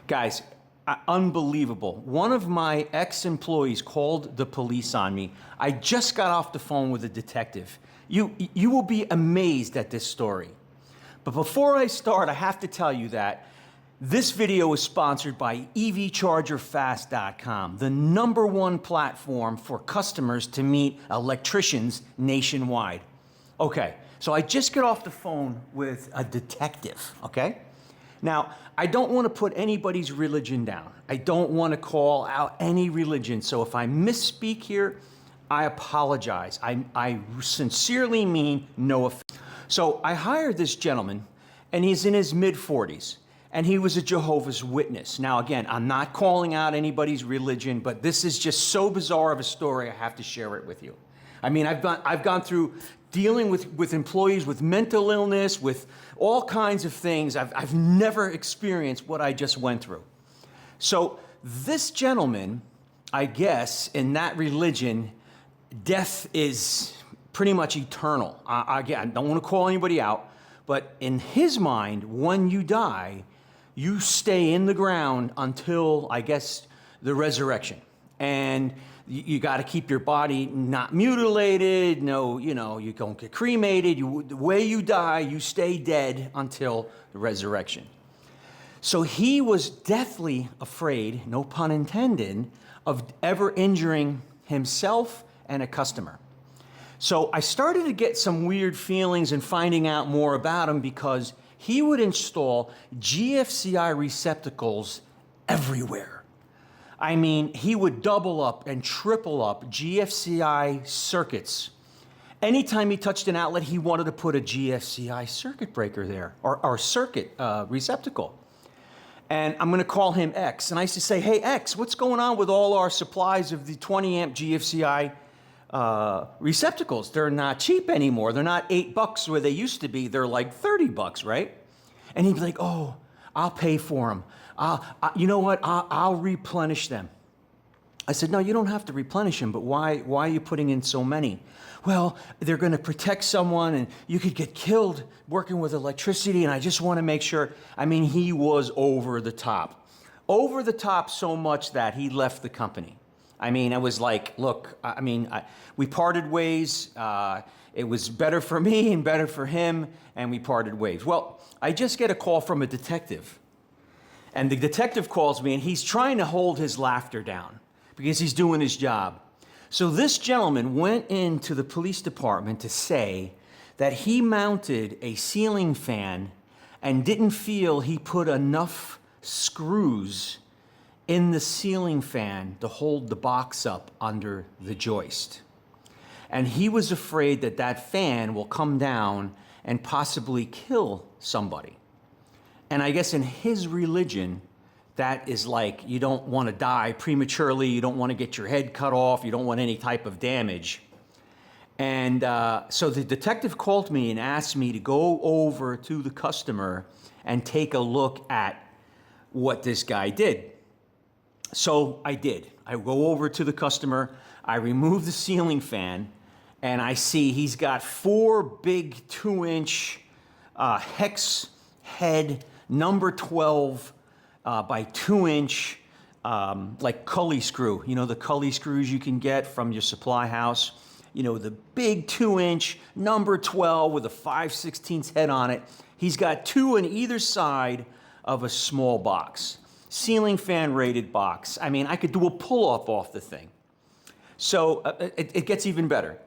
Guys, unbelievable. One of my ex-employees called the police on me. I just got off the phone with a detective. You will be amazed at this story. But before I start, I have to tell you that this video is sponsored by EVChargerFast.com, the #1 platform for customers to meet electricians nationwide. Okay, so I just got off the phone with a detective, okay? Now, I don't want to put anybody's religion down. I don't want to call out any religion. So if I misspeak here, I apologize. I sincerely mean no offense. So I hired this gentleman, and he's in his mid-40s, and he was a Jehovah's Witness. Now, again, I'm not calling out anybody's religion, but this is just so bizarre of a story, I have to share it with you. I mean, I've gone through dealing with employees with mental illness, with all kinds of things. I've never experienced what I just went through. So this gentleman, I guess, in that religion, death is pretty much eternal. Again, I don't want to call anybody out, but in his mind, when you die, you stay in the ground until, I guess, the resurrection. And you got to keep your body not mutilated. No, you don't get cremated. The way you die, you stay dead until the resurrection. So he was deathly afraid, no pun intended, of ever injuring himself and a customer. So I started to get some weird feelings and finding out more about him because he would install GFCI receptacles everywhere. I mean, he would double up and triple up GFCI circuits. Anytime he touched an outlet, he wanted to put a GFCI circuit breaker there, or circuit receptacle. And I'm going to call him X. And I used to say, hey, X, what's going on with all our supplies of the 20 amp GFCI receptacles? They're not cheap anymore. They're not $8 where they used to be. They're like $30, right? And he'd be like, oh, I'll pay for them. You know what? I'll replenish them. I said, no, you don't have to replenish them, but why are you putting in so many? Well, they're going to protect someone, and you could get killed working with electricity, and I just want to make sure. I mean, he was over the top. Over the top so much that he left the company. I mean, I was like, look, we parted ways. It was better for me and better for him, and we parted ways. Well, I just get a call from a detective. And the detective calls me, and he's trying to hold his laughter down because he's doing his job. So this gentleman went into the police department to say that he mounted a ceiling fan and didn't feel he put enough screws in the ceiling fan to hold the box up under the joist. And he was afraid that that fan will come down and possibly kill somebody. And I guess in his religion, that is like, you don't want to die prematurely, you don't want to get your head cut off, you don't want any type of damage. And so the detective called me and asked me to go over to the customer and take a look at what this guy did. So I did. I go over to the customer, I remove the ceiling fan, and I see he's got 4 big 2-inch hex head number 12 by 2-inch like Cully screw. You know, the Cully screws you can get from your supply house. You know, the big 2-inch number 12 with a 5/16 head on it. He's got 2 on either side of a small box. Ceiling fan rated box. I mean, I could do a pull-up off the thing. So it gets even better.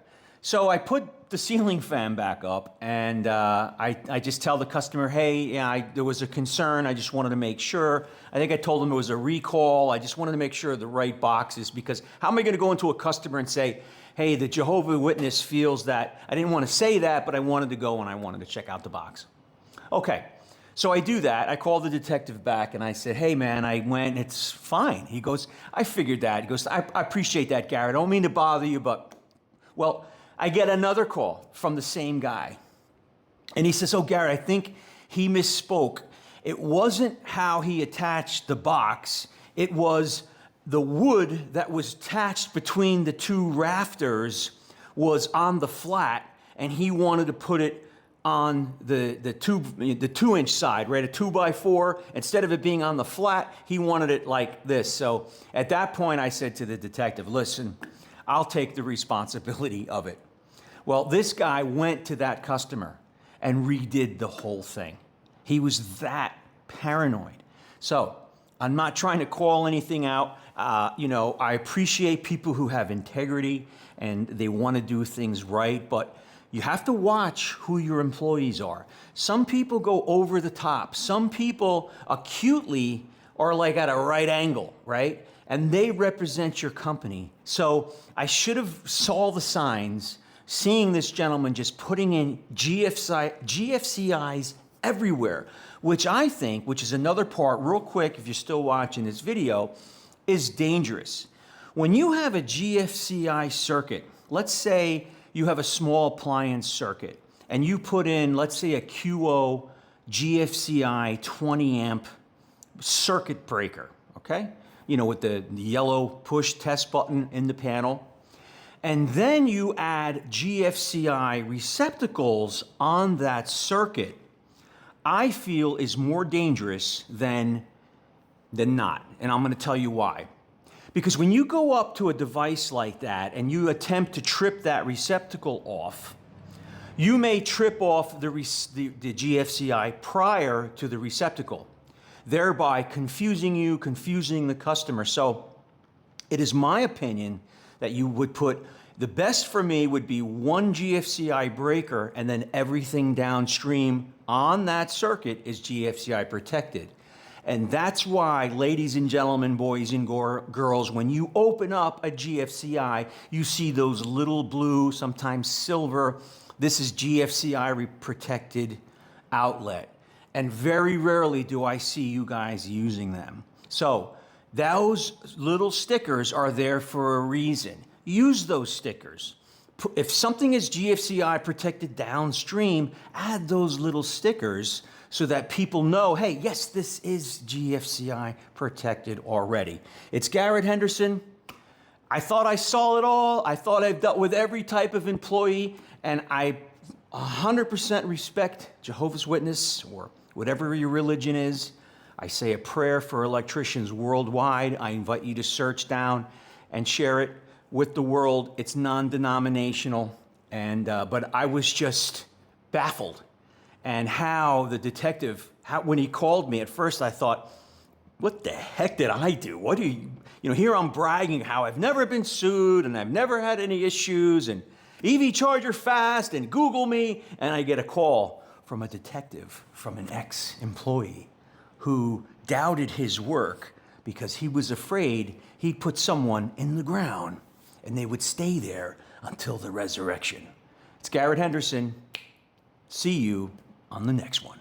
So I put the ceiling fan back up, and I just tell the customer, hey, yeah, there was a concern. I just wanted to make sure. I think I told him it was a recall. I just wanted to make sure the right boxes, because how am I going to go into a customer and say, hey, the Jehovah's Witness feels that, I didn't want to say that, but I wanted to go and I wanted to check out the box. Okay, so I do that. I call the detective back and I said, hey man, I went, it's fine. He goes, I figured that. He goes, I appreciate that, Gary. I don't mean to bother you, but, well, I get another call from the same guy. And he says, oh, Gary, I think he misspoke. It wasn't how he attached the box. It was the wood that was attached between the 2 rafters was on the flat, and he wanted to put it on the 2-inch side, right? A 2x4. Instead of it being on the flat, he wanted it like this. So at that point, I said to the detective, listen, I'll take the responsibility of it. Well, this guy went to that customer and redid the whole thing. He was that paranoid. So I'm not trying to call anything out. I appreciate people who have integrity and they want to do things right, but you have to watch who your employees are. Some people go over the top. Some people acutely are like at a right angle, right? And they represent your company. So I should have saw the signs, seeing this gentleman just putting in GFCIs everywhere, which I think, which is another part, real quick, if you're still watching this video, is dangerous. When you have a GFCI circuit, let's say you have a small appliance circuit, and you put in, let's say, a QO GFCI 20 amp circuit breaker, okay? With the yellow push test button in the panel. And then you add GFCI receptacles on that circuit, I feel is more dangerous than not. And I'm going to tell you why. Because when you go up to a device like that and you attempt to trip that receptacle off, you may trip off the GFCI prior to the receptacle, thereby confusing the customer. So it is my opinion that you would put, the best for me would be one GFCI breaker, and then everything downstream on that circuit is GFCI protected. And that's why, ladies and gentlemen, boys and girls, when you open up a GFCI, you see those little blue, sometimes silver, this is GFCI protected outlet. And very rarely do I see you guys using them. So those little stickers are there for a reason. Use those stickers. If something is GFCI protected downstream, add those little stickers so that people know, hey, yes, this is GFCI protected already. It's Garrett Henderson. I thought I saw it all. I thought I've dealt with every type of employee, and I 100% respect Jehovah's Witness or whatever your religion is. I say a prayer for electricians worldwide. I invite you to search down and share it with the world. It's non-denominational, but I was just baffled. And how the detective, when he called me, at first I thought, what the heck did I do? What do you, here I'm bragging how I've never been sued and I've never had any issues and EV charger fast and Google me, and I get a call from a detective, from an ex-employee who doubted his work because he was afraid he'd put someone in the ground and they would stay there until the resurrection. It's Garrett Henderson. See you on the next one.